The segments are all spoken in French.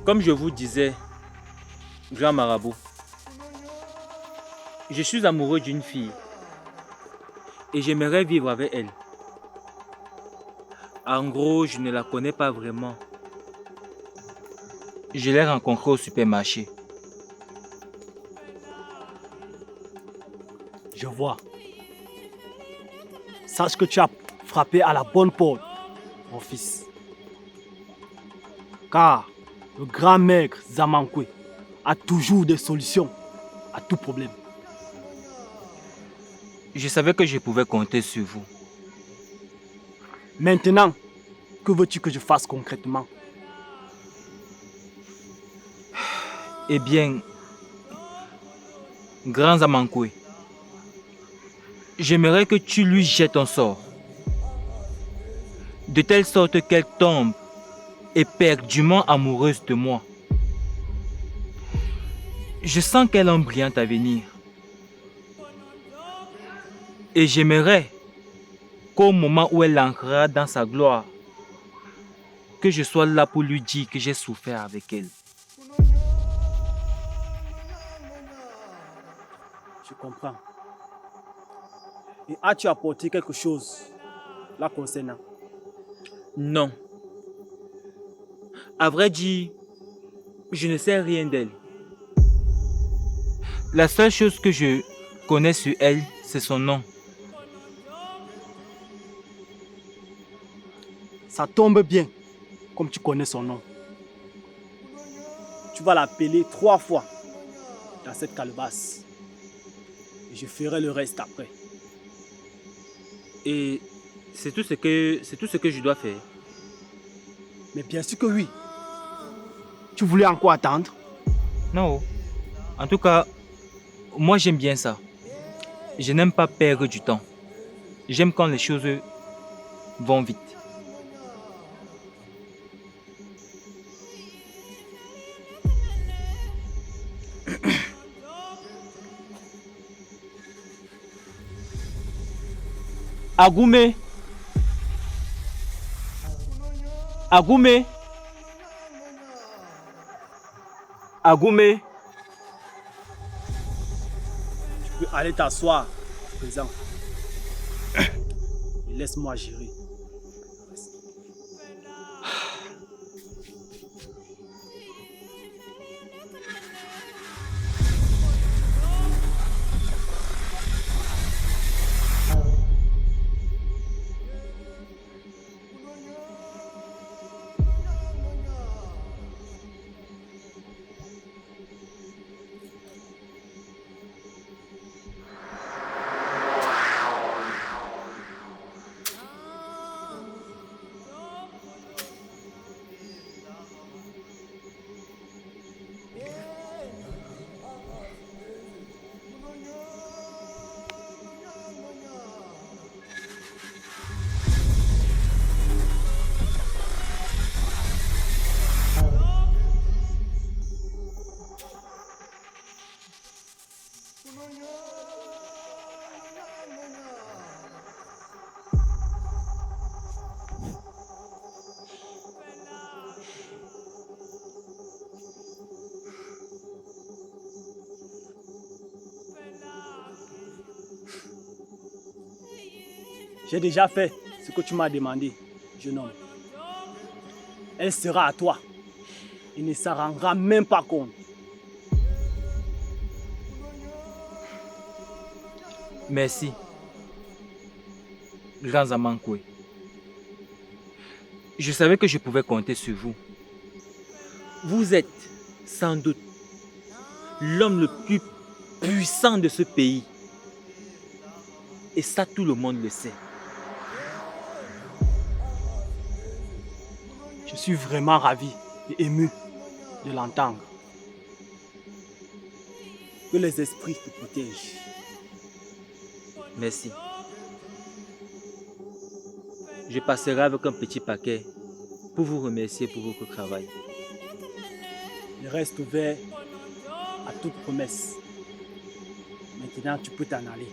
Comme je vous disais, grand marabout, je suis amoureux d'une fille et j'aimerais vivre avec elle. En gros, je ne la connais pas vraiment. Je l'ai rencontrée au supermarché. Je vois. Sache que tu as frappé à la bonne porte, mon fils. Car le grand maigre Zamankwe a toujours des solutions à tout problème. Je savais que je pouvais compter sur vous. Maintenant, que veux-tu que je fasse concrètement? Eh bien, grand Zamankwe, j'aimerais que tu lui jettes un sort. De telle sorte qu'elle tombe éperdument amoureuse de moi. Je sens qu'elle a un brillant avenir. Et j'aimerais qu'au moment où elle entrera dans sa gloire, que je sois là pour lui dire que j'ai souffert avec elle. Je comprends. Et as-tu apporté quelque chose la concernant? Non. À vrai dire, je ne sais rien d'elle. La seule chose que je connais sur elle, c'est son nom. Ça tombe bien, comme tu connais son nom. Tu vas l'appeler 3 fois dans cette calebasse. Et je ferai le reste après. Et c'est tout ce que je dois faire. Mais bien sûr que oui. Tu voulais encore attendre? Non. En tout cas, moi j'aime bien ça. Je n'aime pas perdre du temps. J'aime quand les choses vont vite. Agoumé. Agoumé. Agoumé. Tu peux aller t'asseoir à présent. Et laisse-moi gérer. J'ai déjà fait ce que tu m'as demandé, jeune homme. Elle sera à toi. Il ne s'en rendra même pas compte. Merci. Grand Zamankwe. Je savais que je pouvais compter sur vous. Vous êtes sans doute l'homme le plus puissant de ce pays. Et ça, tout le monde le sait. Je suis vraiment ravi et ému de l'entendre. Que les esprits te protègent. Merci. Je passerai avec un petit paquet pour vous remercier pour votre travail. Je reste ouvert à toute promesse. Maintenant, tu peux t'en aller.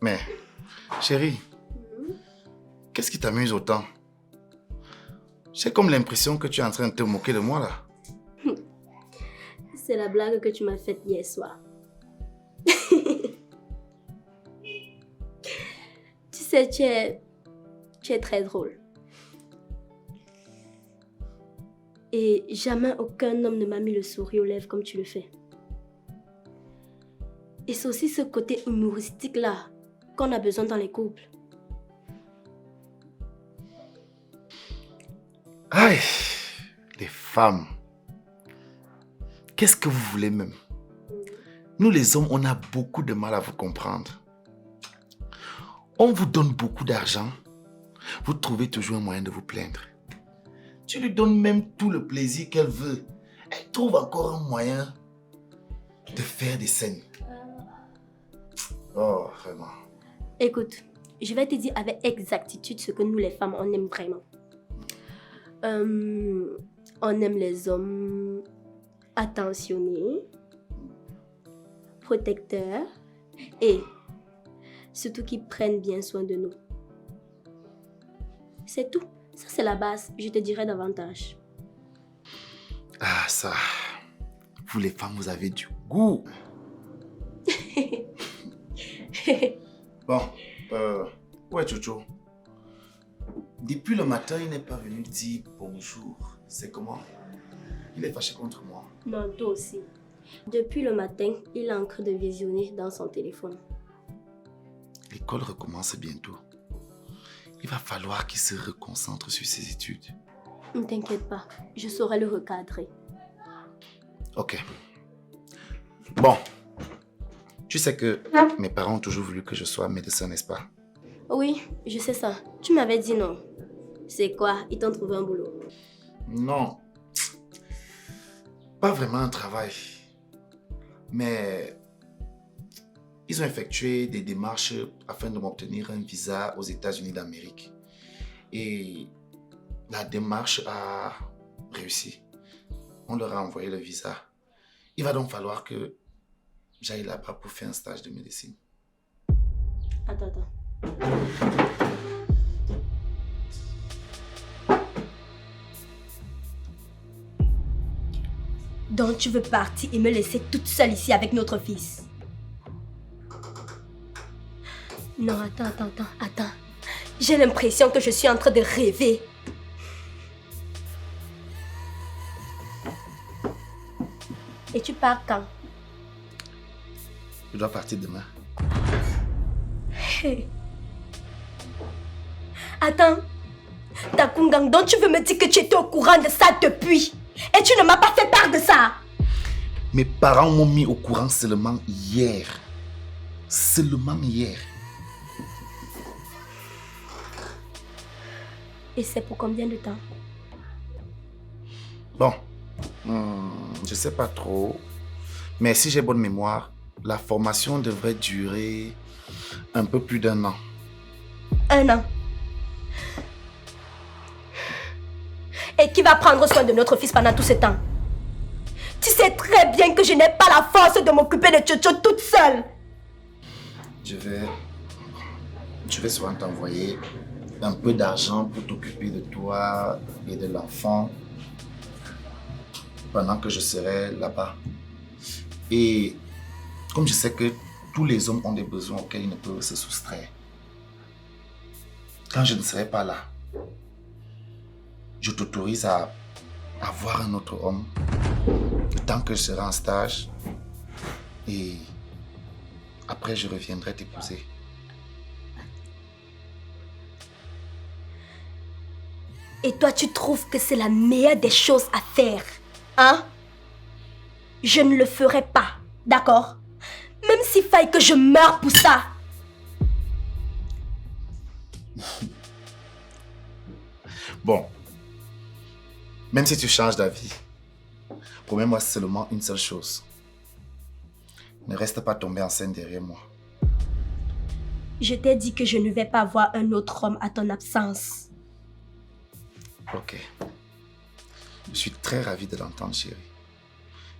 Mais, chérie, qu'est-ce qui t'amuse autant? J'ai comme l'impression que tu es en train de te moquer de moi là. C'est la blague que tu m'as faite hier soir. Tu sais, tu es très drôle. Et jamais aucun homme ne m'a mis le sourire aux lèvres comme tu le fais. Et c'est aussi ce côté humoristique là qu'on a besoin dans les couples. Aïe, les femmes. Qu'est-ce que vous voulez même? Nous les hommes, on a beaucoup de mal à vous comprendre. On vous donne beaucoup d'argent. Vous trouvez toujours un moyen de vous plaindre. Tu lui donnes même tout le plaisir qu'elle veut. Elle trouve encore un moyen de faire des scènes. Oh, vraiment. Écoute, je vais te dire avec exactitude ce que nous les femmes, on aime vraiment. On aime les hommes attentionnés, protecteurs et surtout qui prennent bien soin de nous. C'est tout. Ça, c'est la base. Je te dirai davantage. Ah, ça. Vous les femmes, vous avez du goût. Bon, ouais, Jojo. Depuis le matin, il n'est pas venu dire bonjour. C'est comment? Il est fâché contre moi. Non, toi aussi. Depuis le matin, il est en train de visionner dans son téléphone. L'école recommence bientôt. Il va falloir qu'il se reconcentre sur ses études. Ne t'inquiète pas, je saurai le recadrer. Ok. Bon. Tu sais que mes parents ont toujours voulu que je sois médecin, n'est-ce pas? Oui, je sais ça. Tu m'avais dit non. C'est quoi? Ils t'ont trouvé un boulot? Non. Pas vraiment un travail. Mais ils ont effectué des démarches afin de m'obtenir un visa aux États-Unis d'Amérique. Et la démarche a réussi. On leur a envoyé le visa. Il va donc falloir que j'aille là-bas pour faire un stage de médecine. Attends. Donc tu veux partir et me laisser toute seule ici avec notre fils? Non, attends. J'ai l'impression que je suis en train de rêver. Et tu pars quand? Je dois partir demain. Hey. Attends. Takungang, donc tu veux me dire que tu étais au courant de ça depuis? Et tu ne m'as pas fait part de ça? Mes parents m'ont mis au courant seulement hier. Seulement hier. Et c'est pour combien de temps? Bon, je sais pas trop. Mais si j'ai bonne mémoire, la formation devrait durer un peu plus d'1 an. 1 an. Et qui va prendre soin de notre fils pendant tout ce temps? Tu sais très bien que je n'ai pas la force de m'occuper de Tchotcho toute seule. Je vais souvent t'envoyer un peu d'argent pour t'occuper de toi et de l'enfant pendant que je serai là-bas. Et comme je sais que tous les hommes ont des besoins auxquels ils ne peuvent se soustraire, quand je ne serai pas là, je t'autorise à voir un autre homme le temps que je serai en stage et après je reviendrai t'épouser. Et toi, tu trouves que c'est la meilleure des choses à faire, hein? Je ne le ferai pas, d'accord? Même s'il faille que je meure pour ça. Bon, même si tu changes d'avis, promets-moi seulement une seule chose. Ne reste pas tombée enceinte derrière moi. Je t'ai dit que je ne vais pas voir un autre homme à ton absence. Ok. Je suis très ravi de l'entendre, chérie.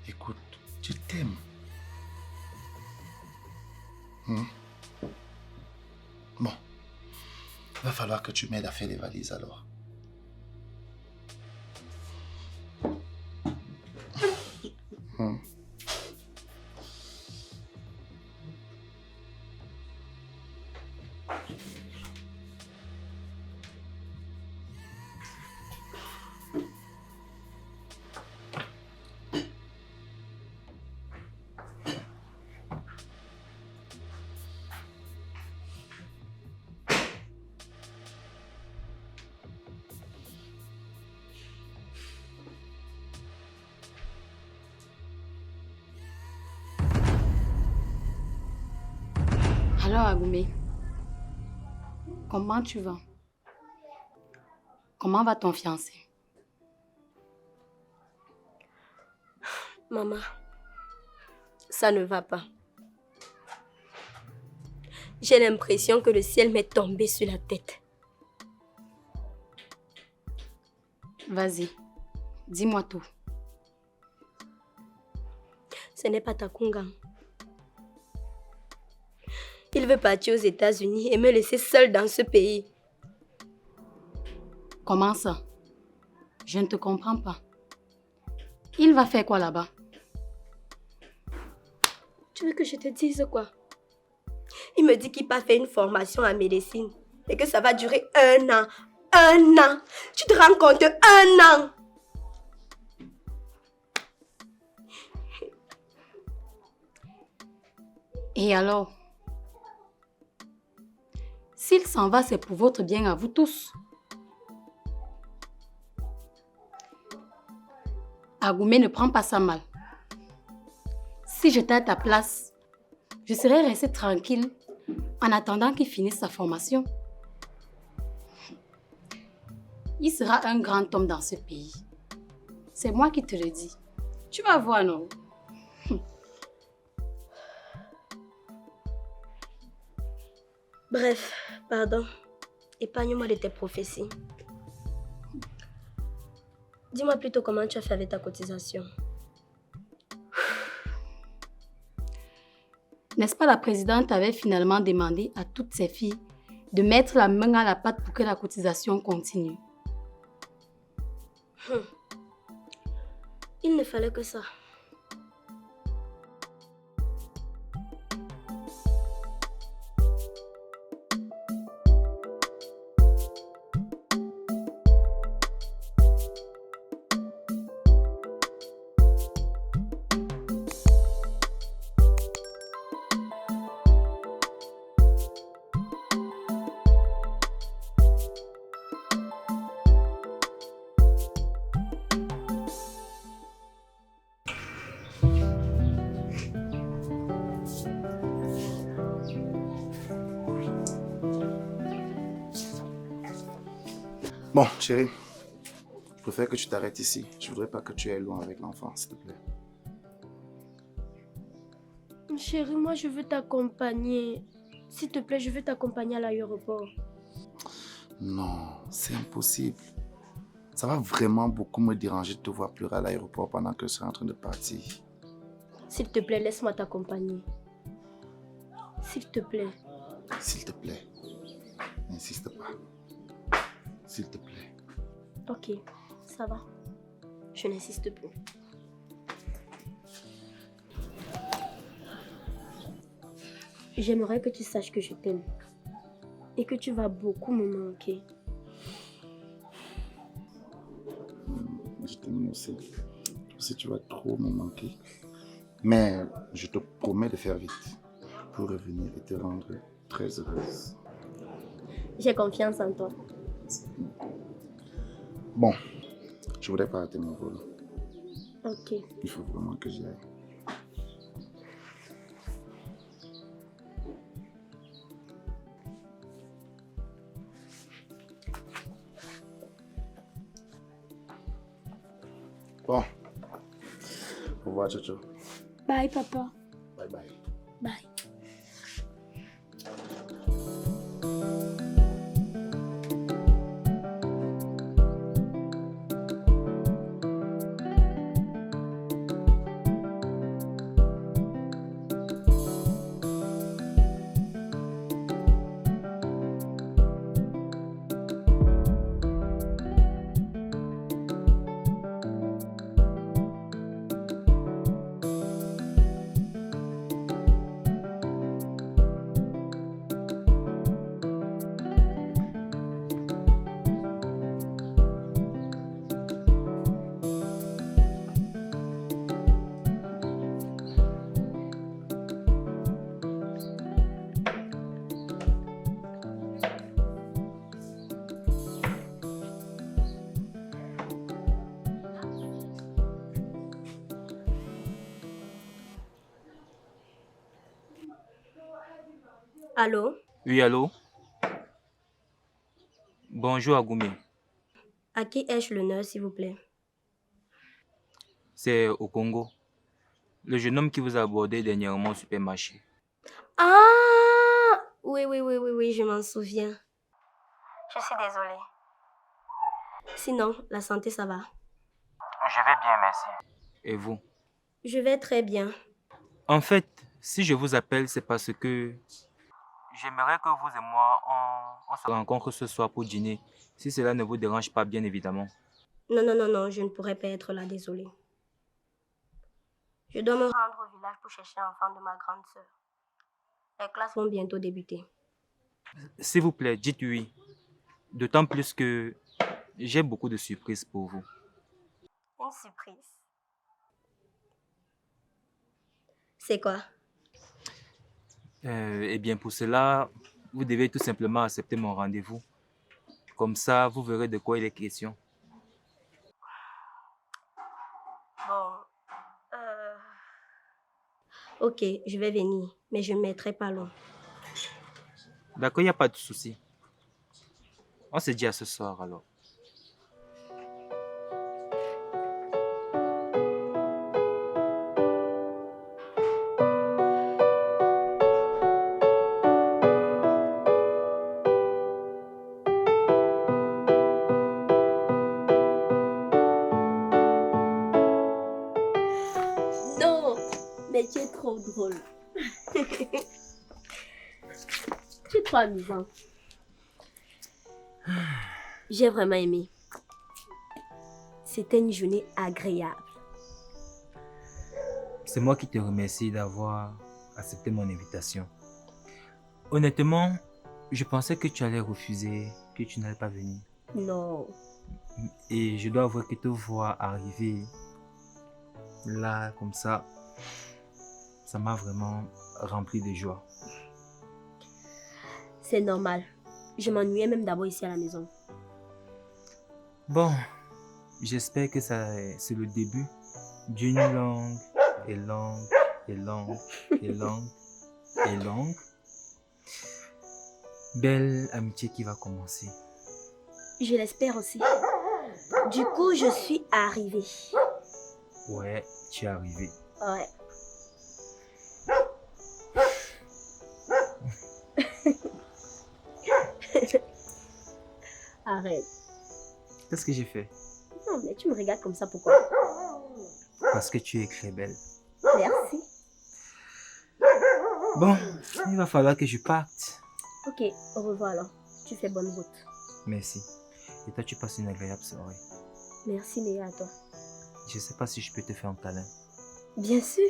Écoute, je t'aime. Bon. Il va falloir que tu m'aides à faire les valises alors. Alors, Agoumé, comment tu vas? Comment va ton fiancé? Maman, ça ne va pas. J'ai l'impression que le ciel m'est tombé sur la tête. Vas-y, dis-moi tout. Ce n'est pas Takunga. Il veut partir aux États-Unis et me laisser seule dans ce pays. Comment ça? Je ne te comprends pas. Il va faire quoi là-bas? Tu veux que je te dise quoi? Il me dit qu'il va faire une formation en médecine et que ça va durer 1 an. 1 an! Tu te rends compte? 1 an! Et alors? S'il s'en va, c'est pour votre bien à vous tous. Agoumé ne prend pas ça mal. Si j'étais à ta place, je serais restée tranquille en attendant qu'il finisse sa formation. Il sera un grand homme dans ce pays. C'est moi qui te le dis. Tu vas voir, non? Bref, pardon. Épargne-moi de tes prophéties. Dis-moi plutôt comment tu as fait avec ta cotisation. N'est-ce pas la présidente avait finalement demandé à toutes ses filles de mettre la main à la pâte pour que la cotisation continue? Il ne fallait que ça. Bon, chérie, je préfère que tu t'arrêtes ici. Je voudrais pas que tu ailles loin avec l'enfant, s'il te plaît. Chérie, moi je veux t'accompagner. S'il te plaît, je veux t'accompagner à l'aéroport. Non, c'est impossible. Ça va vraiment beaucoup me déranger de te voir pleurer à l'aéroport pendant que je serai en train de partir. S'il te plaît, laisse-moi t'accompagner. S'il te plaît. S'il te plaît, n'insiste pas. S'il te plaît. Ok, ça va. Je n'insiste plus. J'aimerais que tu saches que je t'aime. Et que tu vas beaucoup me manquer. Je t'aime aussi. Si tu vas trop me manquer. Mais je te promets de faire vite pour revenir et te rendre très heureuse. J'ai confiance en toi. Bon, je voudrais pas rater mon vol. Ok. Il faut vraiment que j'y aille. Bon. Au revoir, Jojo. Bye, papa. Bye. Bye bye. Bye. Allô? Oui, allô? Bonjour Agoumé. À qui ai-je l'honneur, s'il vous plaît? C'est au Congo. Le jeune homme qui vous a abordé dernièrement au supermarché. Ah! Oui, je m'en souviens. Je suis désolée. Sinon, la santé, ça va? Je vais bien, merci. Et vous? Je vais très bien. En fait, si je vous appelle, c'est parce que j'aimerais que vous et moi, on se rencontre ce soir pour dîner. Si cela ne vous dérange pas, bien évidemment. Non, je ne pourrais pas être là, désolée. Je dois me rendre au village pour chercher l'enfant de ma grande sœur. Les classes vont bientôt débuter. S'il vous plaît, dites oui. D'autant plus que j'ai beaucoup de surprises pour vous. Une surprise. C'est quoi? Eh bien, pour cela, vous devez tout simplement accepter mon rendez-vous. Comme ça, vous verrez de quoi il est question. Bon. Ok, je vais venir, mais je ne mettrai pas long. D'accord, il n'y a pas de souci. On se dit à ce soir alors. Non, mais tu es trop drôle. Tu es trop amusant. J'ai vraiment aimé. C'était une journée agréable. C'est moi qui te remercie d'avoir accepté mon invitation. Honnêtement, je pensais que tu allais refuser, que tu n'allais pas venir. Non. Et je dois avouer que te voir arriver là, comme ça m'a vraiment rempli de joie. C'est normal. Je m'ennuyais même d'abord ici à la maison. Bon, j'espère que c'est le début d'une longue et longue et longue et longue et longue belle amitié qui va commencer. Je l'espère aussi. Du coup, je suis arrivée. Ouais, tu es arrivé. Ouais. Arrête. Qu'est-ce que j'ai fait? Non, mais tu me regardes comme ça, pourquoi? Parce que tu es très belle. Merci. Bon, il va falloir que je parte. Ok, au revoir alors. Tu fais bonne route. Merci. Et toi, tu passes une agréable soirée. Merci, mais à toi. Je sais pas si je peux te faire un câlin. Bien sûr.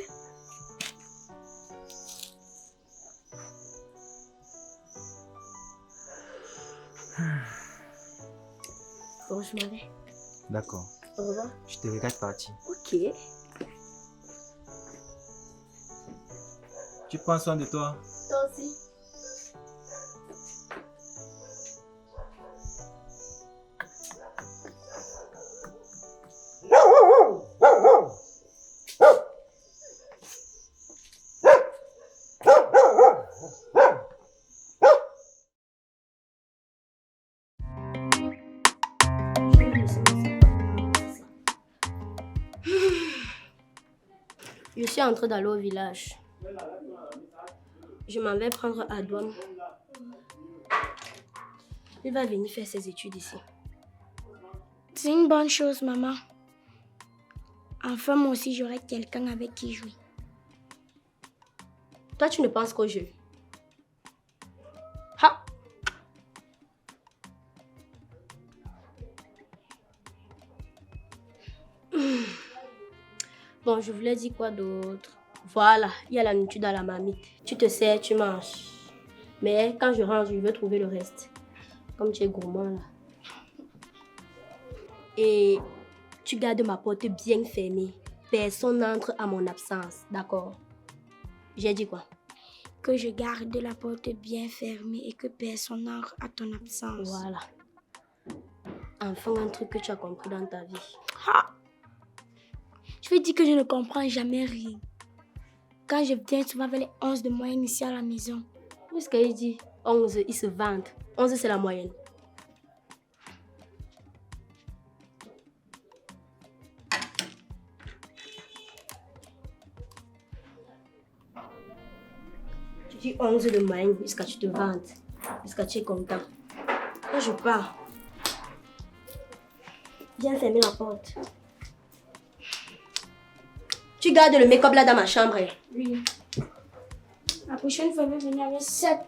Bon, je m'en vais. D'accord. Au revoir. Je te regarde partir. Ok. Tu prends soin de toi. Toi aussi. Je suis en train d'aller au village. Je m'en vais prendre Adouam. Il va venir faire ses études ici. C'est une bonne chose, maman. Enfin, moi aussi, j'aurai quelqu'un avec qui jouer. Toi, tu ne penses qu'au jeu. Ha! Bon, je voulais dire quoi d'autre? Voilà, il y a la nourriture dans la marmite. Tu te sers, tu manges. Mais quand je range, je veux trouver le reste. Comme tu es gourmand là. Et tu gardes ma porte bien fermée. Personne n'entre à mon absence, d'accord? J'ai dit quoi? Que je garde la porte bien fermée et que personne n'entre à ton absence. Voilà. Enfin, un truc que tu as compris dans ta vie. Ha! Je vais dire que je ne comprends jamais rien. Quand je viens souvent vers les 11 de moyenne ici à la maison. Puisqu'il dit 11, il se vante. 11, c'est la moyenne. Tu dis 11 de moyenne jusqu'à tu te vantes. Jusqu'à tu es content. Quand je pars, viens fermer la porte. Tu gardes le make-up là dans ma chambre. Oui. La prochaine fois, je vais venir avec 7.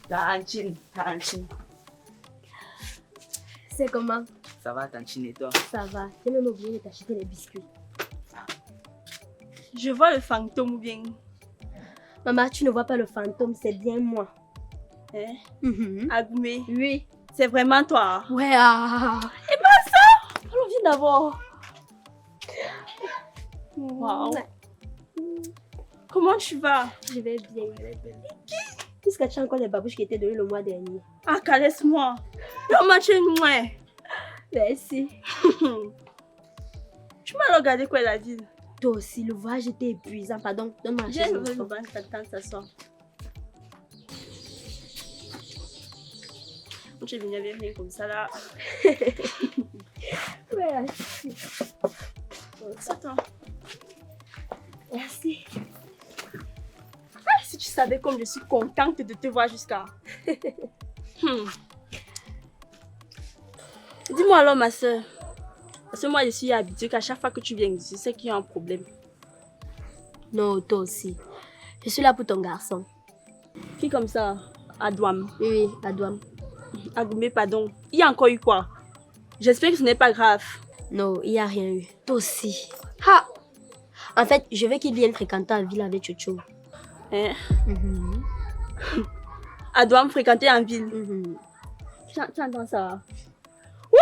Tantine. C'est comment? Ça va, Tantine, et toi? Ça va. J'ai même oublié de t'acheter les biscuits. Je vois le fantôme ou bien. Maman, tu ne vois pas le fantôme, c'est bien moi. Hein? Mhm. Agoumé, Oui. c'est vraiment toi. Ouais. Ah. Alors, viens d'abord. Wow. Ouais. Comment tu vas? Je vais bien. Puisque tu as encore les babouches qui étaient données le mois dernier. Ah, caresse-moi. Comment tu es moi? Merci. Tu m'as regardé quoi la ville? Toi aussi, le voyage était épuisant. Pardon, donne-moi la Viens chaise. ouvrir le enfant. banc, t'attends, s'asseoir. Tu es venu avec rien comme ça là. Ouais. Attends. Merci. Ah, si tu savais comme je suis contente de te voir jusqu'à. Dis-moi alors, ma soeur. Parce que moi, je suis habituée qu'à chaque fois que tu viens ici, c'est qu'il y a un problème. Non, toi aussi. Je suis là pour ton garçon. Qui comme ça? Adouam. Oui, Adouam. Agoumé, pardon. Il y a encore eu quoi? J'espère que ce n'est pas grave. Non, il n'y a rien eu. Toi aussi. Ha! En fait, je veux qu'il vienne fréquenter en ville avec Chocho. Hein? Mhm. Adouam fréquenter en ville. Mhm. Tu entends ça? Wouh!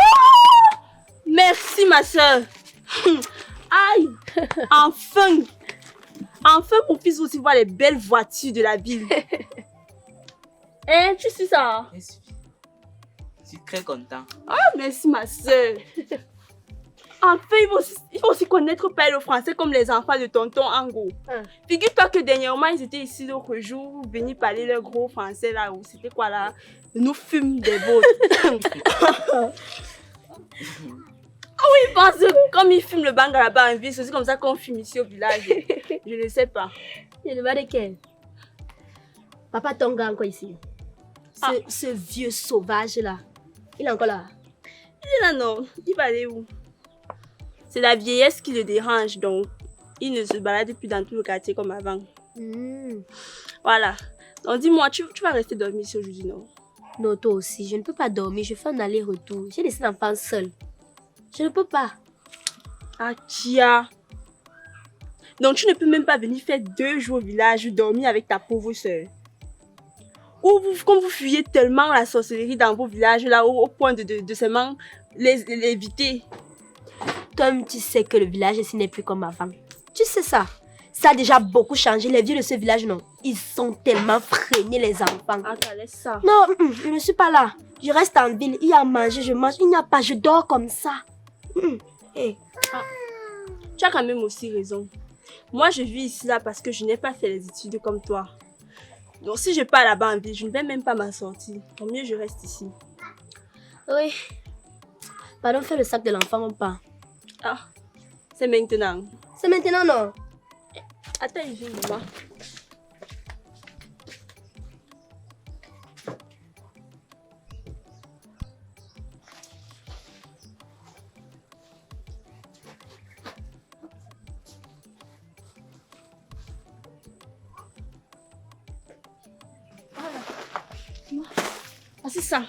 Merci, ma soeur. Aïe! Enfin! Enfin, mon fils aussi voit les belles voitures de la ville. Hein, tu sais ça? Je suis très content. Ah, merci, ma soeur. Enfin, il faut aussi connaître parler le français comme les enfants de tonton Ango. Figure-toi que dernièrement, ils étaient ici l'autre jour, venus parler leur gros français là, où c'était quoi là? Nous fûmes des vôtres. Ah oui, parce que comme ils fument le banga là-bas en ville, c'est aussi comme ça qu'on fume ici au village. Je ne sais pas. Je ne vois de quel. Papa Tonga encore ici. Ce vieux sauvage là. Il est encore là. Il est là, non. Il va aller où? C'est la vieillesse qui le dérange, donc Il ne se balade plus dans tout le quartier comme avant. Hmm. Voilà. Donc dis-moi, tu vas rester dormir ici aujourd'hui, non? Non, toi aussi, je ne peux pas dormir. Je fais un aller-retour. J'ai laissé l'enfant seul. Je ne peux pas. Ah, Tia. Donc tu ne peux même pas venir faire 2 jours au village dormir avec ta pauvre soeur. Ou comme vous fuyez tellement la sorcellerie dans vos villages là au point de seulement les éviter. Toi, tu sais que le village ici n'est plus comme avant. Tu sais ça. Ça a déjà beaucoup changé. Les vieux de ce village, non. Ils sont tellement freinés, les enfants. Attends, laisse ça. Non, je ne suis pas là. Je reste en ville. Il y a à manger, je mange. Il n'y a pas, je dors comme ça. Hey. Tu as quand même aussi raison. Moi, je vis ici là parce que je n'ai pas fait les études comme toi. Donc si je pars là-bas en ville, je ne vais même pas m'en sortir. Tant mieux, je reste ici. Oui. Pardon, fais le sac de l'enfant ou pas? Ah, c'est maintenant. C'est maintenant, non? Attends, je viens, maman. Ah, c'est ça.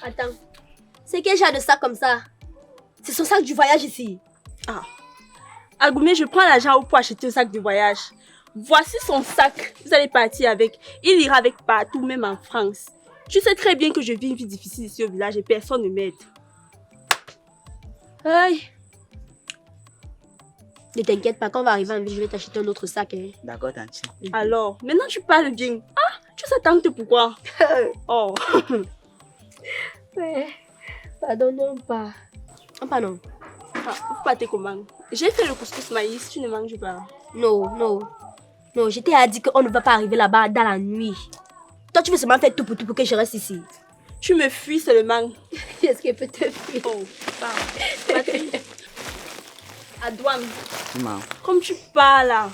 Attends. C'est quel genre de sac comme ça? C'est son sac du voyage ici. Ah. Agoumé, je prends l'argent pour acheter un sac de voyage. Voici son sac. Vous allez partir avec. Il ira avec partout, même en France. Tu sais très bien que je vis une vie difficile ici au village et personne ne m'aide. Aïe. Ne t'inquiète pas, quand on va arriver en ville, je vais t'acheter un autre sac. Hein. D'accord, tante. Alors, maintenant tu parles bien. Ah, tu sais tante pourquoi? Oh. Ouais. Pardon, non pas. Non, pas non. Ah, vous partez comment? J'ai fait le couscous maïs, tu ne manges pas. Non, non. Non, je t'ai dit qu'on ne va pas arriver là-bas dans la nuit. Toi, tu veux seulement faire tout pour que je reste ici. Tu me fuis seulement. Est-ce qu'elle peut te fuir? Oh, pardon. Adouane, Maman. comme tu parles là,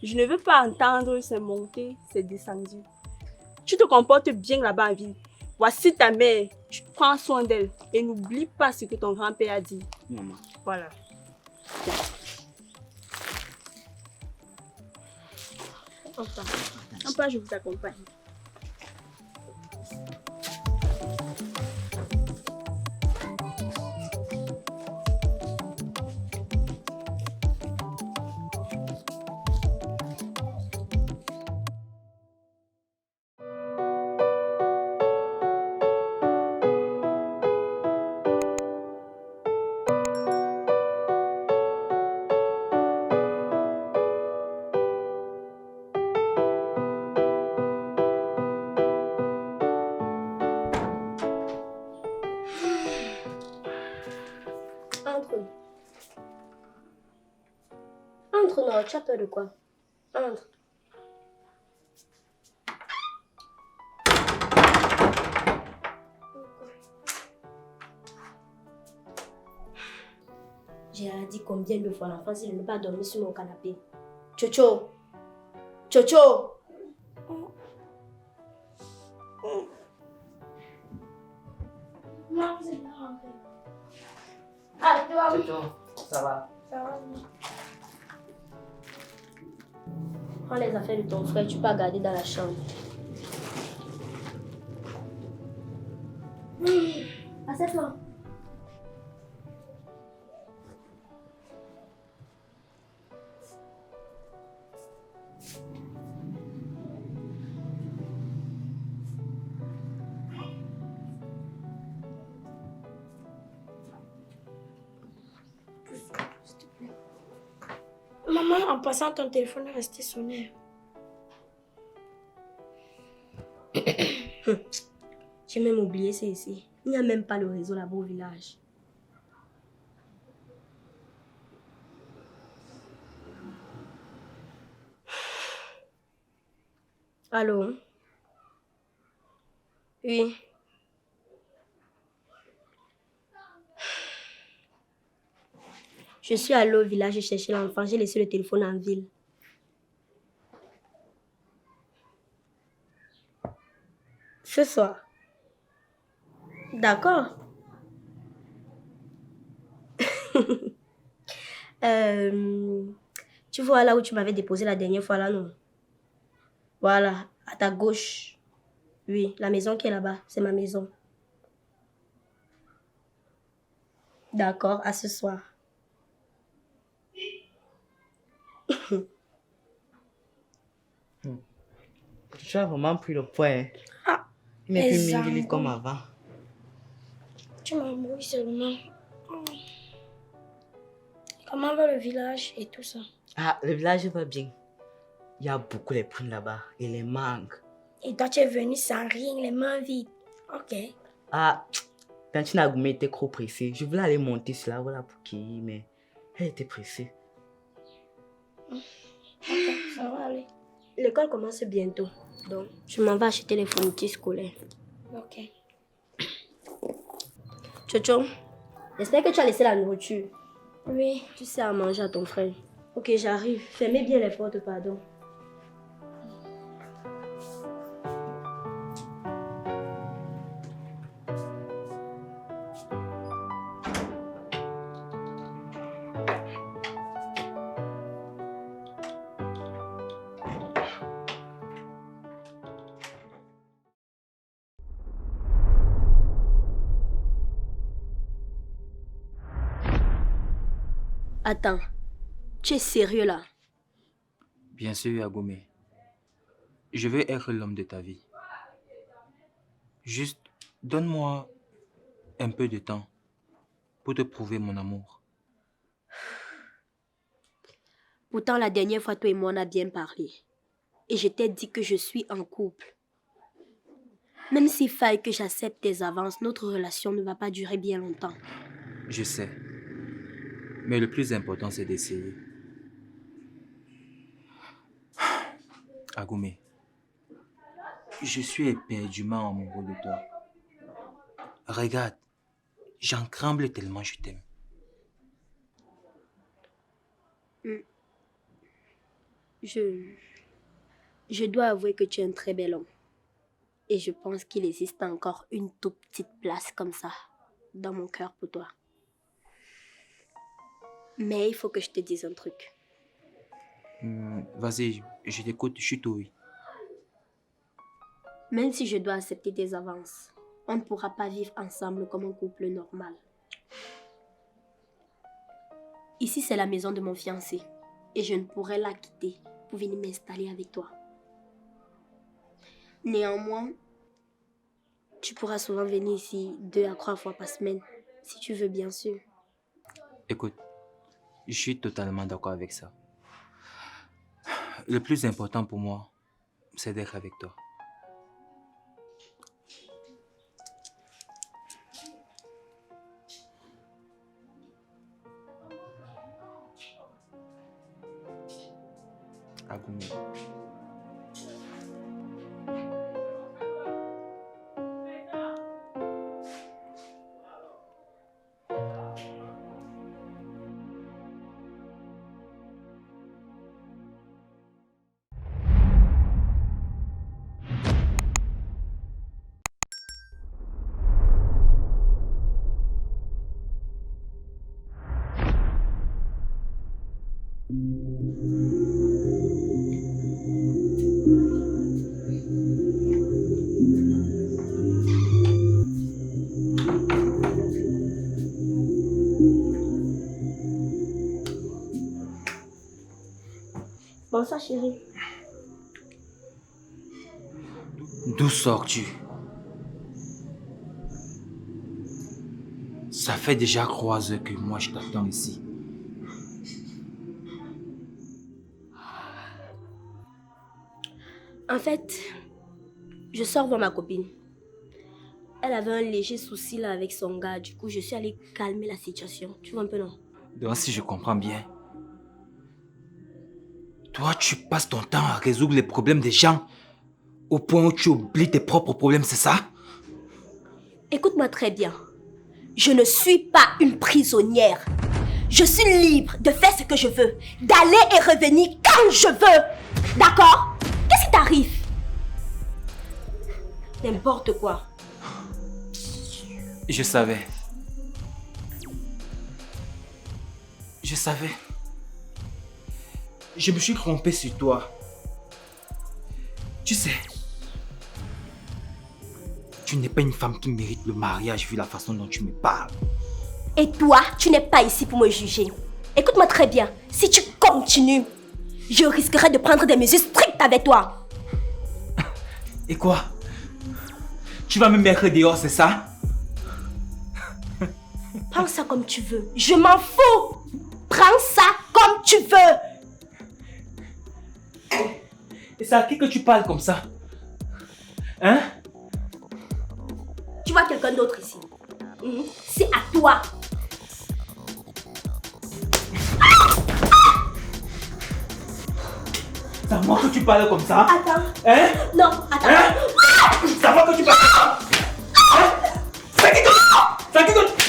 je ne veux pas entendre c'est monté, c'est descendu. Tu te comportes bien là-bas en ville. Voici ta mère, tu prends soin d'elle et n'oublie pas ce que ton grand-père a dit. Maman. Voilà. Tiens. Enfin, je vous accompagne. Entre, non, tu as peur de quoi? Entre. J'ai dit combien de fois l'enfant s'il ne veut pas dormir sur mon canapé. Chocho! Chocho! Non, vous êtes bien rentré. Ah, toi! Jojo, ça va? Ça va, oui. Prends les affaires de ton frère, tu peux garder dans la chambre. Assieds-toi. Maman, en passant, ton téléphone est resté sonné. J'ai même oublié, c'est ici. Il n'y a même pas le réseau là-bas au village. Allô? Oui. Je suis allée au village chercher l'enfant. J'ai laissé le téléphone en ville. Ce soir. D'accord. Tu vois là où tu m'avais déposé la dernière fois là, non? Voilà, à ta gauche. Oui, la maison qui est là-bas, c'est ma maison. D'accord, à ce soir. Tu as vraiment pris le poids. Hein? Ah, Il n'est plus les mingili comme embrouilles. avant. Tu m'embrouilles seulement. Oh. Comment va le village et tout ça? Ah, le village va bien. Il y a beaucoup de prunes là-bas et les mangues. Et toi, tu es venu sans rien, les mains vides. Ok. Ah, Tantine Agoumé était trop pressée. Je voulais aller monter sur la voie là pour cueillir, mais elle était pressée. Ok, ça va aller. L'école commence bientôt. Donc, je m'en vais acheter les fournitures scolaires. Ok. Tchotcho, j'espère que tu as laissé la nourriture. Oui. Tu sais à manger à ton frère. Ok, j'arrive. Fermez bien les portes, pardon. Attends, tu es sérieux là? Bien sûr, Agumé. Je veux être l'homme de ta vie. Juste donne-moi un peu de temps pour te prouver mon amour. Pourtant, la dernière fois, toi et moi, on a bien parlé. Et je t'ai dit que je suis en couple. Même s'il faille que j'accepte tes avances, notre relation ne va pas durer bien longtemps. Je sais. Mais le plus important, c'est d'essayer. Agumé, je suis éperdument amoureux de toi. Regarde, j'en tremble tellement je t'aime. Je dois avouer que tu es un très bel homme. Et je pense qu'il existe encore une toute petite place comme ça dans mon cœur pour toi. Mais il faut que je te dise un truc. Vas-y, je t'écoute, je suis tout oui. Même si je dois accepter tes avances, on ne pourra pas vivre ensemble comme un couple normal. Ici, c'est la maison de mon fiancé. Et je ne pourrai la quitter pour venir m'installer avec toi. Néanmoins, tu pourras souvent venir ici 2 à 3 fois par semaine, si tu veux bien sûr. Écoute, je suis totalement d'accord avec ça. Le plus important pour moi, c'est d'être avec toi. Agumé. Bonsoir chérie. D'où sors-tu? Ça fait déjà 3 heures que moi je t'attends ici. En fait, je sors voir ma copine. Elle avait un léger souci là avec son gars. Du coup, je suis allée calmer la situation. Tu vois un peu, non? Donc si je comprends bien, toi tu passes ton temps à résoudre les problèmes des gens au point où tu oublies tes propres problèmes, c'est ça? Écoute-moi très bien. Je ne suis pas une prisonnière. Je suis libre de faire ce que je veux, d'aller et revenir quand je veux. D'accord? Qu'est-ce qui t'arrive? N'importe quoi. Je savais. Je savais. je me suis trompé sur toi. Tu sais, tu n'es pas une femme qui mérite le mariage vu la façon dont tu me parles. Et toi, tu n'es pas ici pour me juger. Écoute-moi très bien. Si tu continues, je risquerai de prendre des mesures strictes avec toi. Et quoi? Tu vas me mettre dehors, c'est ça? Prends ça comme tu veux. Je m'en fous. Prends ça comme tu veux. Et c'est à qui que tu parles comme ça? Hein? Tu vois quelqu'un d'autre ici? C'est à toi. C'est à moi que tu parles comme ça? Attends. Hein? Non, attends. Hein? C'est à moi que tu parles comme ça? Hein? C'est à qui que... C'est à qui que...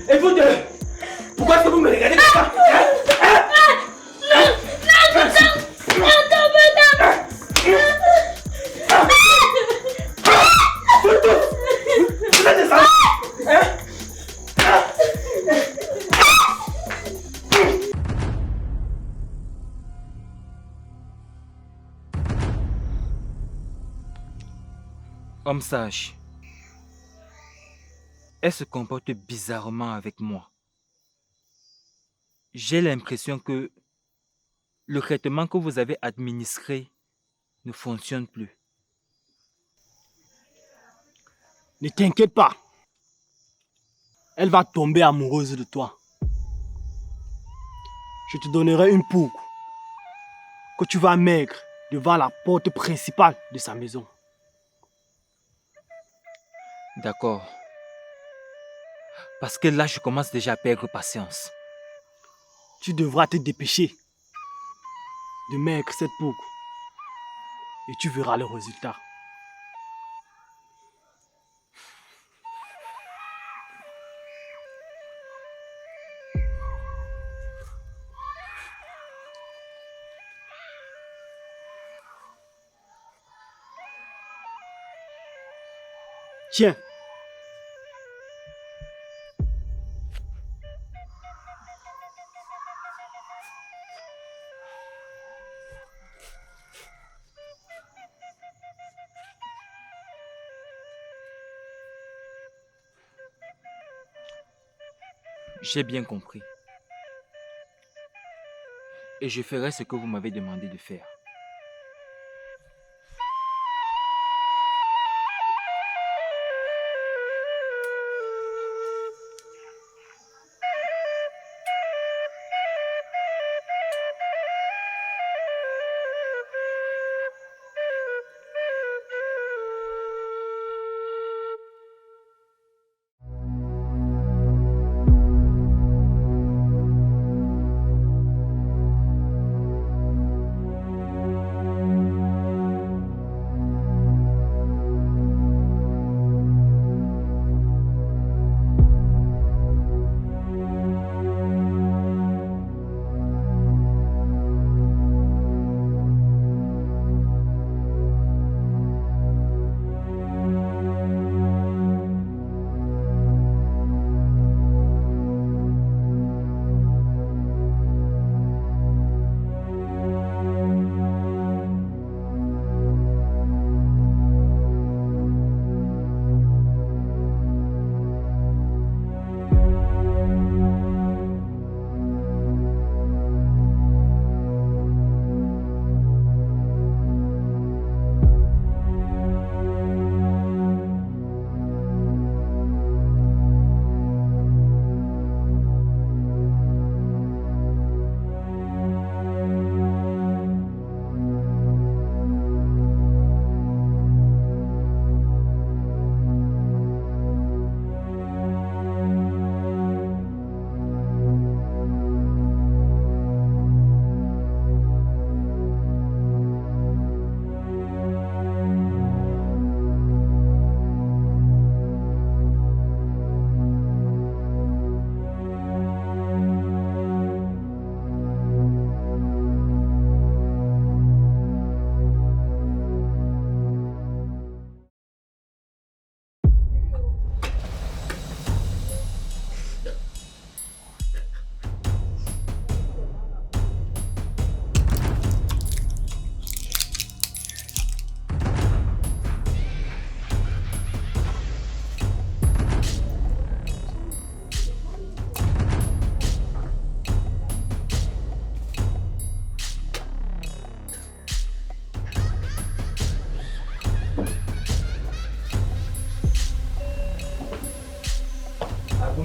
Et vous deux, pourquoi est-ce que vous me regardez comme ça? Vous êtes des enfants? Homme sage, elle se comporte bizarrement avec moi. J'ai l'impression que le traitement que vous avez administré ne fonctionne plus. Ne t'inquiète pas. Elle va tomber amoureuse de toi. Je te donnerai une pougue que tu vas mettre devant la porte principale de sa maison. D'accord. Parce que là, je commence déjà à perdre patience. Tu devras te dépêcher de mettre cette pougue et tu verras le résultat. Tiens. J'ai bien compris. Et je ferai ce que vous m'avez demandé de faire.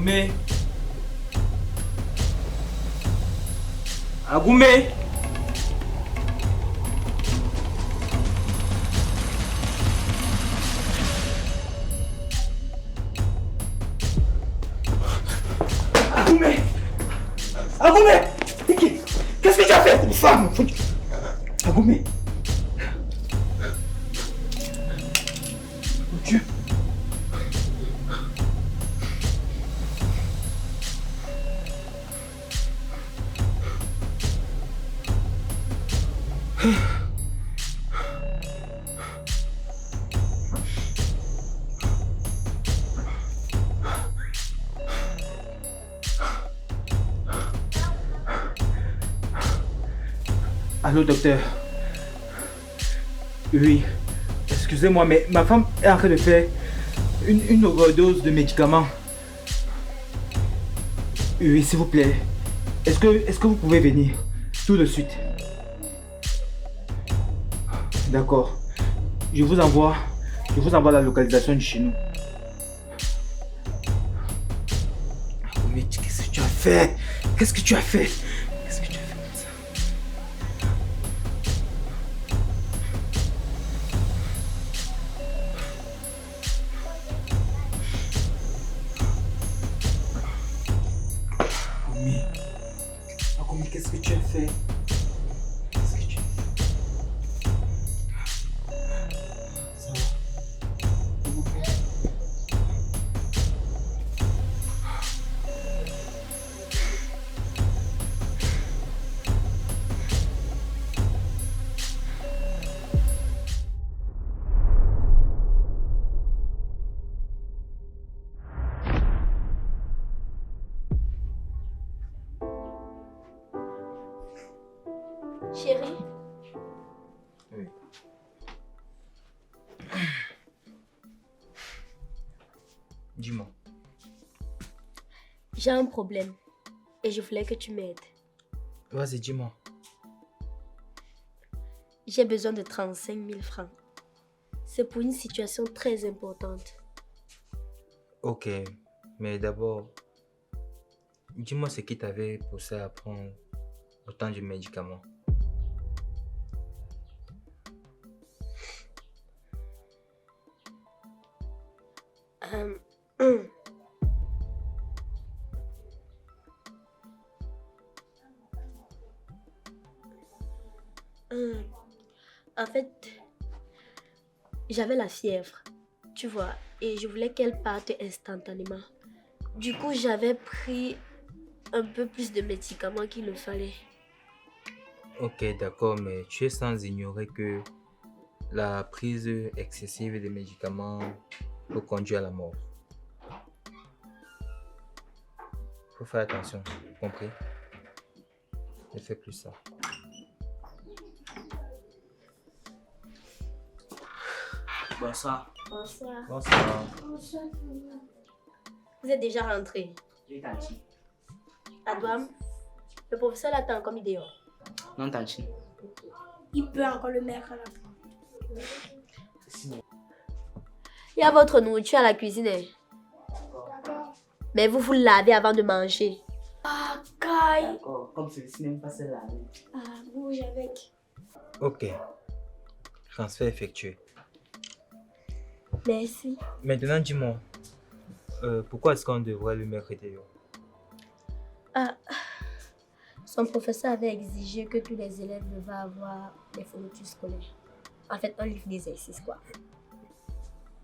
Agoumé. Agoumé. Agoumé. Agoumé. Qu'est-ce que tu as fait, cette femme? Agoumé. Mon Dieu. Allô, docteur. Oui, excusez-moi, mais ma femme est en train de faire une overdose de médicaments. Oui, s'il vous plaît. Est-ce que vous pouvez venir tout de suite? D'accord. Je vous envoie la localisation de chez nous. Mais qu'est-ce que tu as fait? Qu'est-ce que tu as fait? Qu'est-ce que tu as fait comme ça? Agoumé, qu'est-ce que tu as fait? Qu'est-ce que tu as fait? Ça va? S'il vous plaît. Chérie, Oui. Dis-moi. j'ai un problème et je voulais que tu m'aides. Vas-y, dis-moi. J'ai besoin de 35 000 francs. C'est pour une situation très importante. Ok, mais d'abord, dis-moi ce qui t'avait poussé à prendre autant de médicaments. Euh, En fait, j'avais la fièvre, tu vois, et je voulais qu'elle parte instantanément. Du coup, j'avais pris un peu plus de médicaments qu'il le fallait. Ok, d'accord, mais tu es sans ignorer que la prise excessive des médicaments peut conduire à la mort. Faut faire attention, compris? Ne fais plus ça. Bonsoir. Bonsoir. Bonsoir. Vous êtes déjà rentré. Oui, Tantine. Adouam, le professeur l'attend comme idéal. Non, Tantine. Il peut encore le mettre à la fin. Il y a votre nourriture à la cuisine. D'accord. Mais vous vous lavez avant de manger. Ah, Kai. D'accord, comme celui-ci n'aime pas se laver. Ah, bouge avec. Ok. Transfert effectué. Merci. Maintenant, dis-moi, pourquoi est-ce qu'on devrait lui mettre dehors? Ah, son professeur avait exigé que tous les élèves devaient avoir des fournitures scolaires. En fait, un livre d'exercice, quoi.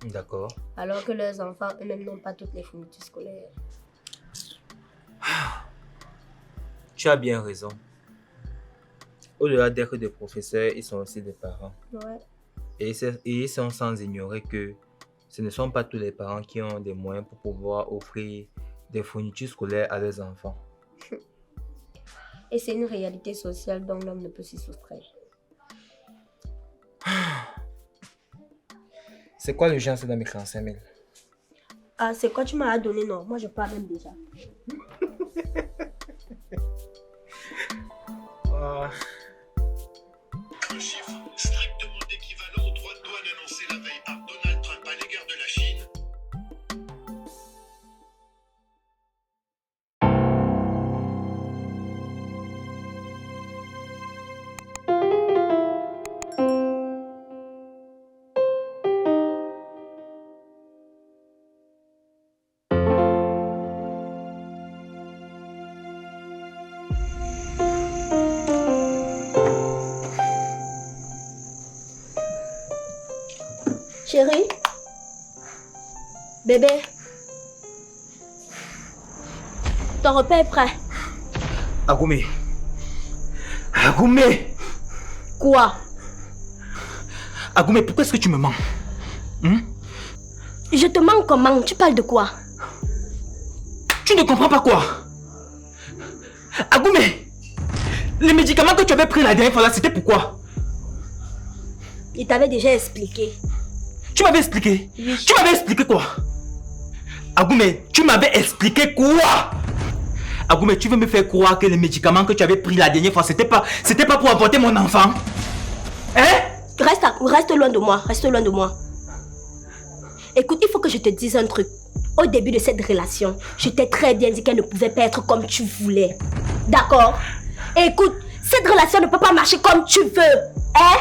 D'accord. Alors que leurs enfants eux-mêmes n'ont pas toutes les fournitures scolaires. Tu as bien raison. Au-delà d'être des professeurs, ils sont aussi des parents. Ouais. Et ils sont sans ignorer que ce ne sont pas tous les parents qui ont des moyens pour pouvoir offrir des fournitures scolaires à leurs enfants. Et c'est une réalité sociale dont l'homme ne peut s'y soustraire. C'est quoi l'urgence dans mes 45 000? Ah, c'est quoi tu m'as donné? Non, moi je parle même déjà. Un chiffre strictement équivalent aux droits de douane annoncés la veille par Chérie? Bébé? Ton repas est prêt. Agoumé. Agoumé. Quoi? Agoumé, pourquoi est-ce que tu me mens? Je te mens comment? Tu parles de quoi? Tu ne comprends pas quoi? Agoumé, les médicaments que tu avais pris la dernière fois là, c'était pourquoi? Il t'avait déjà expliqué. Tu m'avais expliqué? Oui. Tu m'avais expliqué quoi? Agoumé, tu m'avais expliqué quoi? Agoumé, tu veux me faire croire que les médicaments que tu avais pris la dernière fois, c'était pas pour avorter mon enfant? Hein? Reste loin de moi, reste loin de moi. Écoute, il faut que je te dise un truc. Au début de cette relation, je t'ai très bien dit qu'elle ne pouvait pas être comme tu voulais. D'accord? Écoute, cette relation ne peut pas marcher comme tu veux. Hein?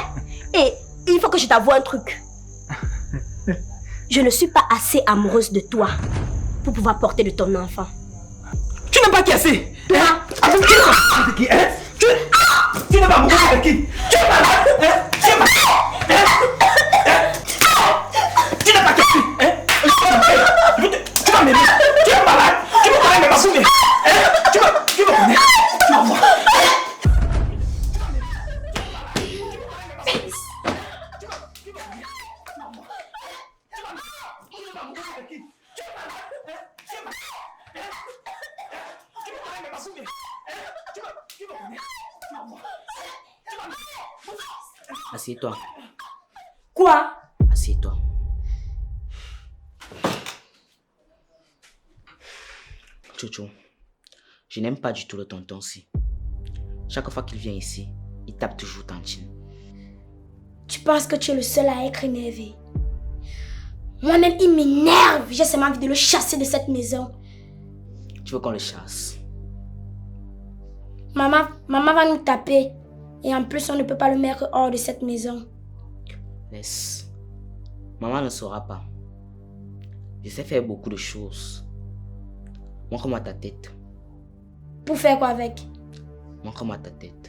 Et il faut que je t'avoue un truc. Je ne suis pas assez amoureuse de toi pour pouvoir porter de ton enfant. Tu n'es pas qui assez? Toi? Tu n'es pas amoureuse de qui? Hein? Tu n'es pas amoureuse de qui? Tu es malade? Hein? Tu es malade? Hein? Tu n'es pas qui assez? Hein? Tu vas m'aimer? Tu es malade? Tu vas m'aimer ma soumise? Hein? Tu vas connaître? Tu vas voir. Assieds-toi. Quoi? Assieds-toi. Chouchou, je n'aime pas du tout le tonton-ci. Chaque fois qu'il vient ici, il tape toujours Tantine. Tu penses que tu es le seul à être énervé? Moi-même, il m'énerve. J'ai seulement envie de le chasser de cette maison. Tu veux qu'on le chasse? Maman va nous taper. Et en plus, on ne peut pas le mettre hors de cette maison. Laisse. Maman ne saura pas. Je sais faire beaucoup de choses. Montre-moi ta tête. Pour faire quoi avec? Montre-moi ta tête.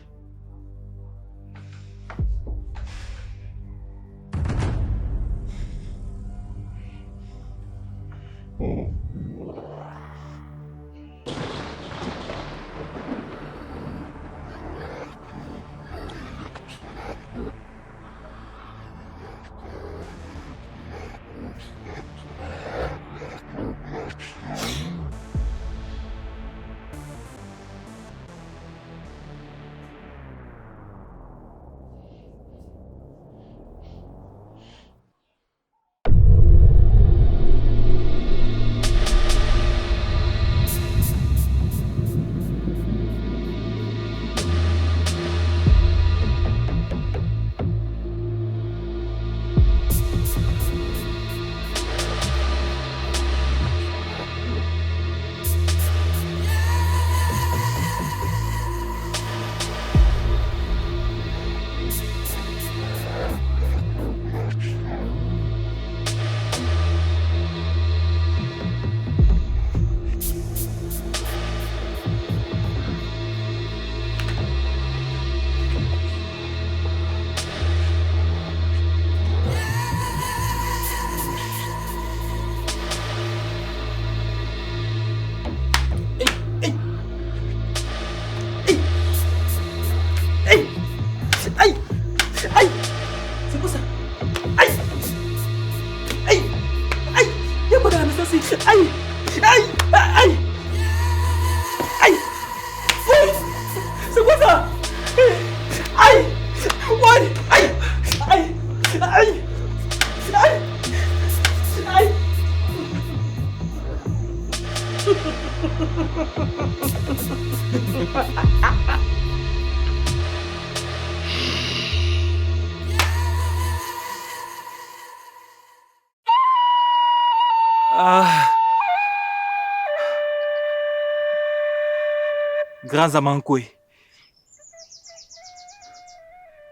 Grand Zamankwe,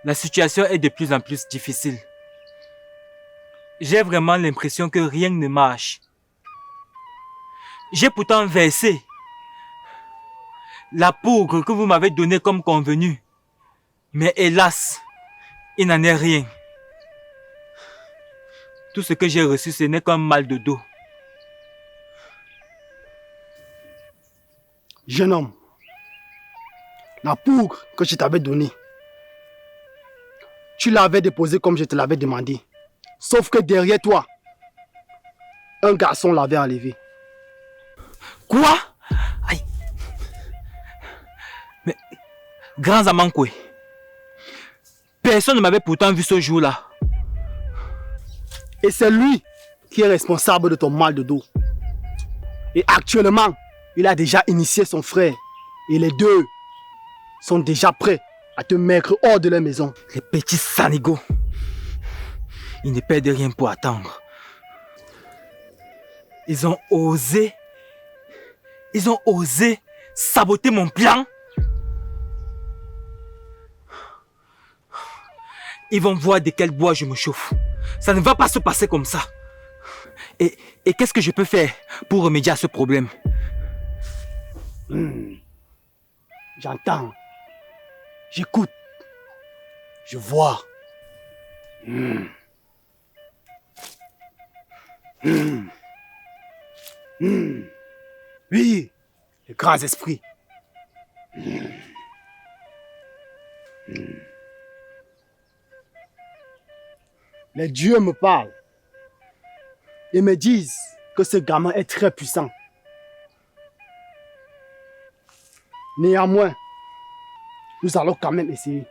la situation est de plus en plus difficile. J'ai vraiment l'impression que rien ne marche. J'ai pourtant versé la poudre que vous m'avez donnée comme convenu. Mais hélas, il n'en est rien. Tout ce que j'ai reçu, ce n'est qu'un mal de dos. Jeune homme, la poudre que je t'avais donnée, tu l'avais déposée comme je te l'avais demandé. Sauf que derrière toi, un garçon l'avait enlevée. Quoi? Aïe. Mais, grand Zamankwe, personne ne m'avait pourtant vu ce jour-là. Et c'est lui qui est responsable de ton mal de dos. Et actuellement, il a déjà initié son frère. Et les deux sont déjà prêts à te mettre hors de leur maison. Les petits sanigots. Ils ne perdent rien pour attendre. Ils ont osé saboter mon plan. Ils vont voir de quel bois je me chauffe. Ça ne va pas se passer comme ça. Et qu'est-ce que je peux faire pour remédier à ce problème? J'entends. J'écoute. Je vois. Oui, les grands esprits. Les dieux me parlent et me disent que ce gamin est très puissant. Néanmoins, nous allons quand même essayer.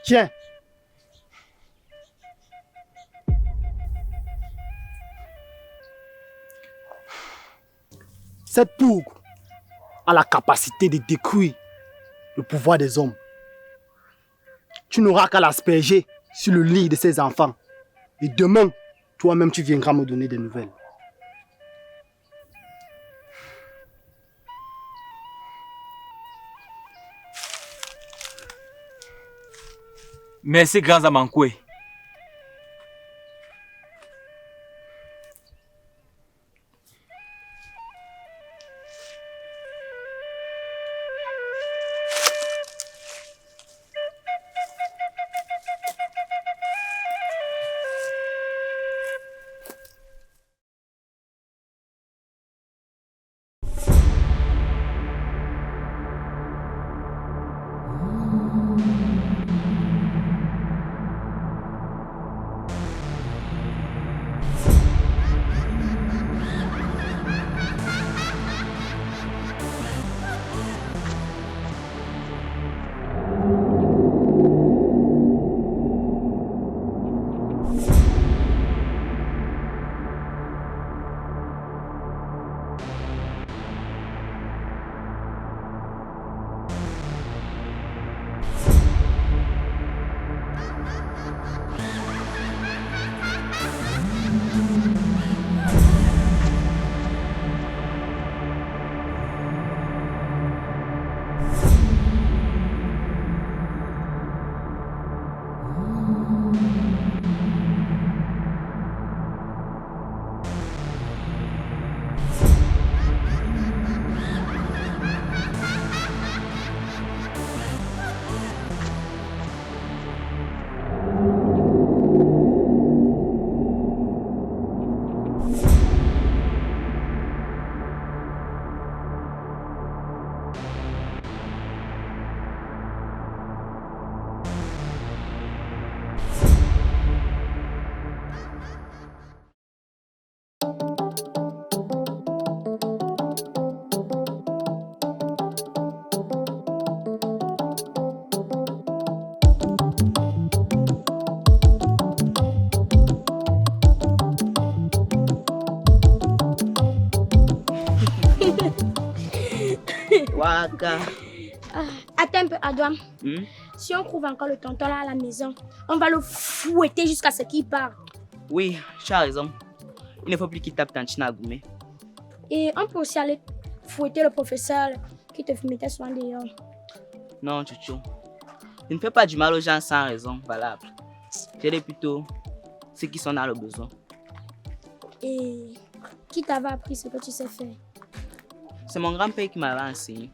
Tiens. Cette poudre a la capacité de détruire le pouvoir des hommes. Tu n'auras qu'à l'asperger sur le lit de ces enfants. Et demain, toi-même, tu viendras me donner des nouvelles. Merci, grand Zamankwe. Waka. Attends un peu, Adouam. Si on trouve encore le tonton là à la maison, on va le fouetter jusqu'à ce qu'il parte. Oui, tu as raison. Il ne faut plus qu'il tape Tantina Goumé. Et on peut aussi aller fouetter le professeur qui te mettait souvent dehors. Non, Tchouchou. Je ne fais pas du mal aux gens sans raison valable. J'aide plutôt ceux qui sont dans le besoin. Et qui t'avait appris ce que tu sais faire? C'est mon grand-père qui m'avait enseigné.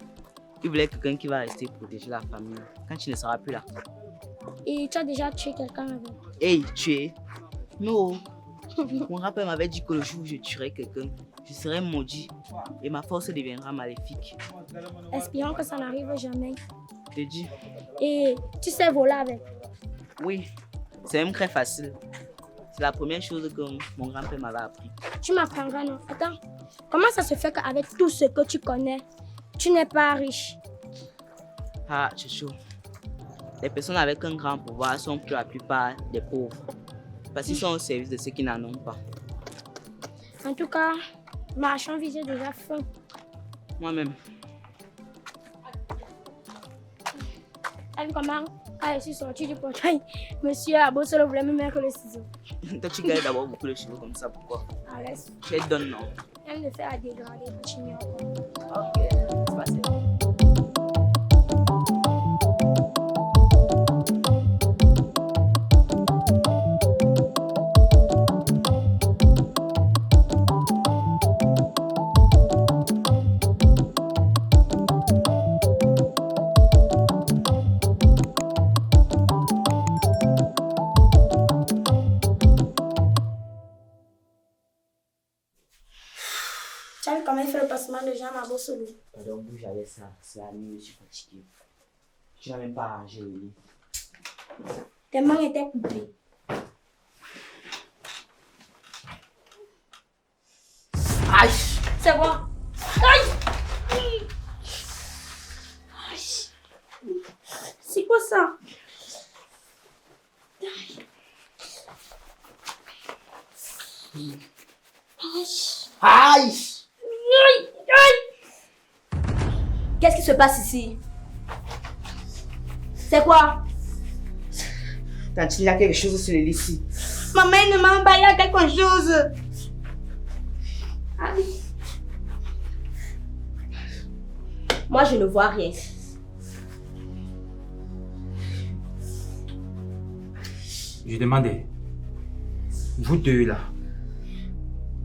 Il voulait quelqu'un qui va rester protéger la famille quand tu ne seras plus là. Et tu as déjà tué quelqu'un avec? Hey, tuer? Non. Mon grand-père m'avait dit que le jour où je tuerai quelqu'un, je serai maudit et ma force deviendra maléfique. Espérons que ça n'arrive jamais. Je te dis, Et tu sais voler avec? oui, c'est même très facile. C'est la première chose que mon grand-père m'avait appris. Tu m'apprendras, non? Attends, comment ça se fait qu'avec tout ce que tu connais, tu n'es pas riche? Ah, Tchouchou. Les personnes avec un grand pouvoir sont pour la plupart des pauvres. Parce qu'ils sont au service de ceux qui n'en ont pas. En tout cas, marchons vite, j'ai déjà faim. Moi-même. T'as vu comment, quand je suis sortie du portail, monsieur a beau voulait me mettre le ciseau. Toi, tu gagnes d'abord beaucoup de cheveux comme ça, pourquoi? Arrête. Je te donne, non? Elle me fait à dégrader, tu m'ignores. Ok, c'est passé. Tu as vu comment il fait le passement de jambes à Bossolo? Pardon, bouge avec ça. C'est la nuit, je suis fatigué. Tu n'as même pas arrangé le lit. Tes mains étaient coupées. Aïe! C'est quoi? Aïe! C'est quoi ça? Aïe! Qu'est-ce qui se passe ici? C'est quoi? Tante, il y a quelque chose sur le lit ici. Maman, ne m'a pas, il y a quelque chose. Moi, je ne vois rien. Je demandais, vous deux là,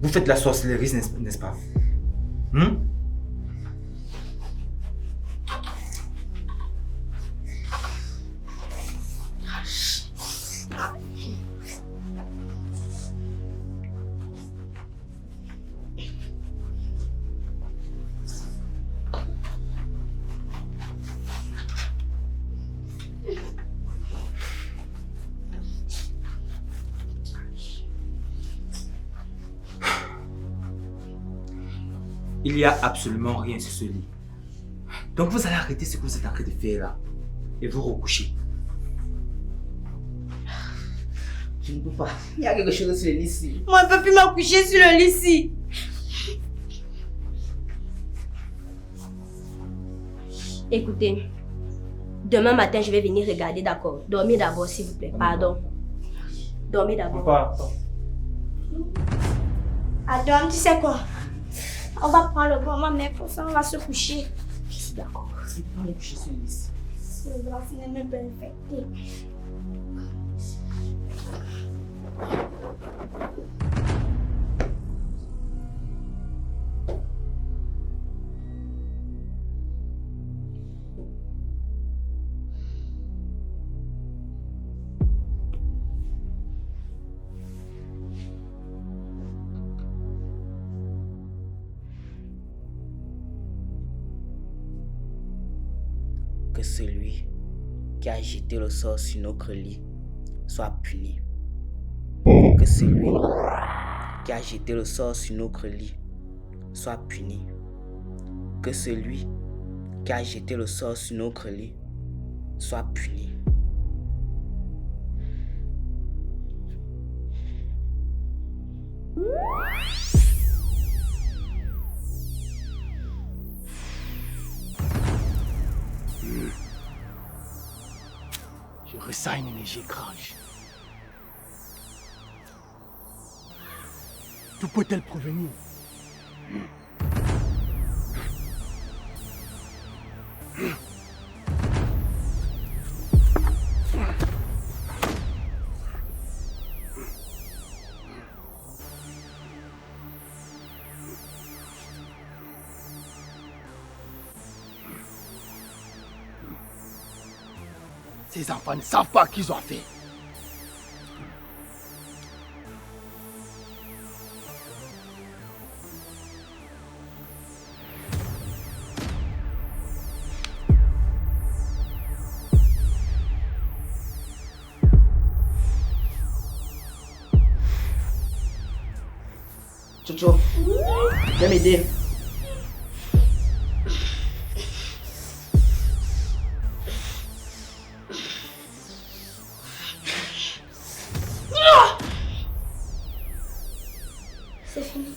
vous faites la sorcellerie, n'est-ce pas? Il n'y a absolument rien sur ce lit. Donc vous allez arrêter ce que vous êtes en train de faire là et vous recoucher. Je ne peux pas. Il y a quelque chose sur le lit ici. Moi, je ne peux plus me coucher sur le lit ici. Écoutez, demain matin, je vais venir regarder, d'accord? Dormez d'abord, s'il vous plaît. Pardon. Dormez d'abord. Adam, tu sais quoi? On va prendre le bon ma mère pour ça, on va se coucher. Je suis d'accord. C'est pas les coucher sur le lit ici. Le grand cinéma est infecté. Que celui qui a jeté le sort sur notre lit soit puni. Que celui qui a jeté le sort sur notre lit soit puni. Que celui qui a jeté le sort sur notre lit soit puni. Je ressens une énergie étrange. D'où peut-elle provenir? Ces enfants ne savent pas qu'ils ont fait. Chocho, viens m'aider. C'est fini.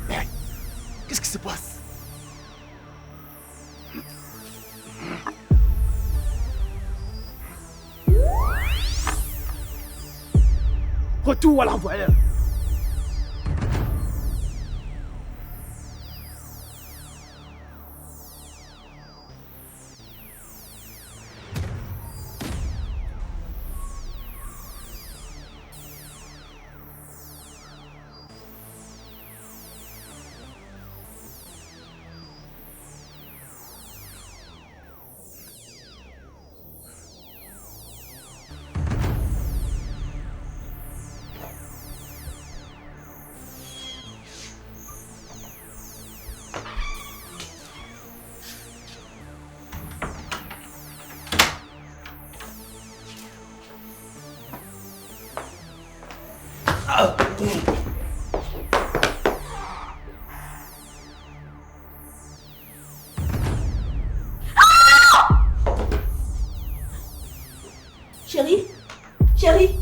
Mais qu'est-ce qui se passe? Retour à l'envoyeur. Chérie, chérie.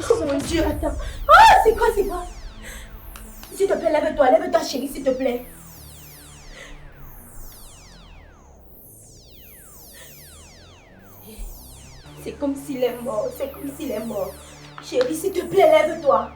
Oh mon Dieu, attends. Ah, c'est quoi? S'il te plaît, lève-toi, chérie, s'il te plaît. C'est comme s'il est mort, Chérie, s'il te plaît, lève-toi.